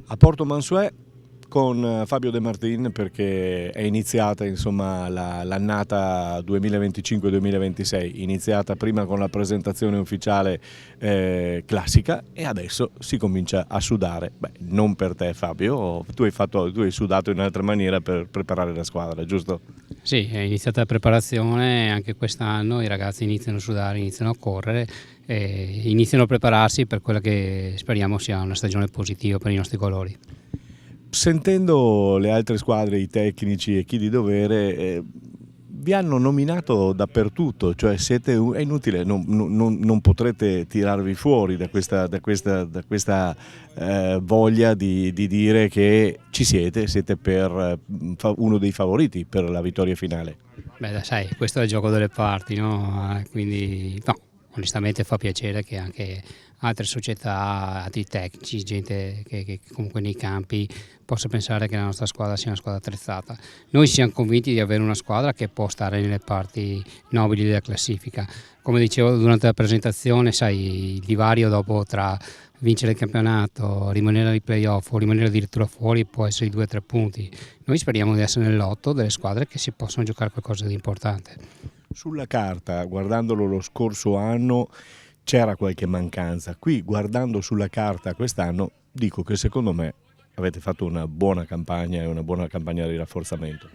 A Porto Mansuè con Fabio De Martin, perché è iniziata insomma l'annata 2025-2026, iniziata prima con la presentazione ufficiale classica e adesso si comincia a sudare. Beh, non per te Fabio, tu hai sudato in un'altra maniera per preparare la squadra, giusto? Sì, è iniziata la preparazione, anche quest'anno i ragazzi iniziano a sudare, iniziano a correre e iniziano a prepararsi per quella che speriamo sia una stagione positiva per i nostri colori. Sentendo le altre squadre, i tecnici e chi di dovere, vi hanno nominato dappertutto, cioè è inutile, non potrete tirarvi fuori da questa voglia di dire che siete per uno dei favoriti per la vittoria finale. Beh, sai, questo è il gioco delle parti, no? Quindi no, onestamente fa piacere che anche altre società, altri tecnici, gente che comunque nei campi possa pensare che la nostra squadra sia una squadra attrezzata. Noi siamo convinti di avere una squadra che può stare nelle parti nobili della classifica. Come dicevo durante la presentazione, sai, il divario dopo tra vincere il campionato, rimanere ai playoff o rimanere addirittura fuori può essere di 2-3 punti. Noi speriamo di essere nell'otto delle squadre che si possono giocare qualcosa di importante. Sulla carta, guardandolo lo scorso anno, c'era qualche mancanza. Qui, guardando sulla carta quest'anno, dico che secondo me avete fatto una buona campagna e una buona campagna di rafforzamento.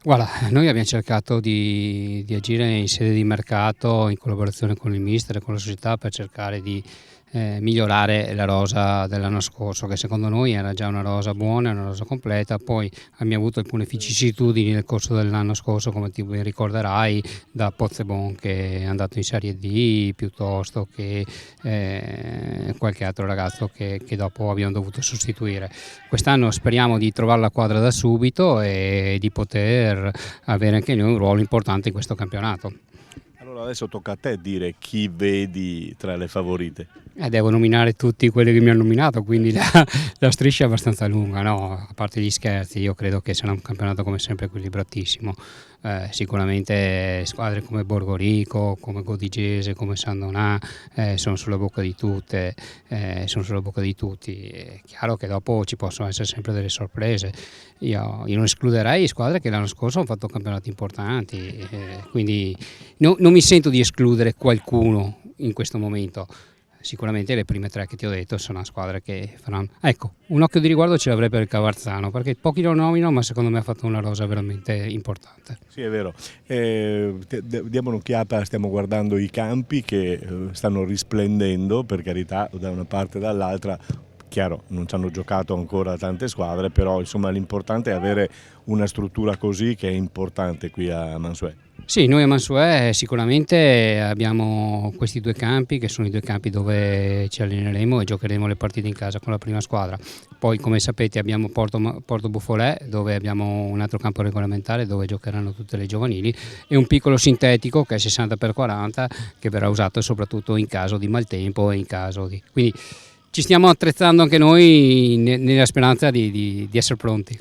Guarda, noi abbiamo cercato di agire in sede di mercato in collaborazione con il mister e con la società per cercare di migliorare la rosa dell'anno scorso, che secondo noi era già una rosa buona, una rosa completa. Poi abbiamo avuto alcune vicissitudini nel corso dell'anno scorso, come ti ricorderai, da Pozzebon che è andato in Serie D, piuttosto che qualche altro ragazzo che dopo abbiamo dovuto sostituire. Quest'anno speriamo di trovare la quadra da subito e di poter avere anche noi un ruolo importante in questo campionato. Allora adesso tocca a te dire chi vedi tra le favorite. Devo nominare tutti quelli che mi hanno nominato, quindi la striscia è abbastanza lunga, no? A parte gli scherzi, io credo che sarà un campionato come sempre equilibratissimo. Sicuramente squadre come Borgorico, come Godigese, come San Donà sono sulla bocca di tutte, sono sulla bocca di tutti. È chiaro che dopo ci possono essere sempre delle sorprese. Io non escluderei squadre che l'anno scorso hanno fatto campionati importanti, quindi non mi sento di escludere qualcuno in questo momento. Sicuramente le prime tre che ti ho detto sono squadre che faranno. Ecco, un occhio di riguardo ce l'avrei per il Cavarzano, perché pochi lo nominano, ma secondo me ha fatto una rosa veramente importante. Sì, è vero. Diamo un'occhiata, stiamo guardando i campi che stanno risplendendo, per carità, da una parte e dall'altra. Chiaro, non ci hanno giocato ancora tante squadre, però insomma l'importante è avere una struttura così, che è importante qui a Mansuè. Sì, noi a Mansuè sicuramente abbiamo questi due campi che sono i due campi dove ci alleneremo e giocheremo le partite in casa con la prima squadra. Poi, come sapete, abbiamo Porto Buffolè, dove abbiamo un altro campo regolamentare dove giocheranno tutte le giovanili, e un piccolo sintetico che è 60x40 che verrà usato soprattutto in caso di maltempo e in caso di... Quindi ci stiamo attrezzando anche noi nella speranza di essere pronti.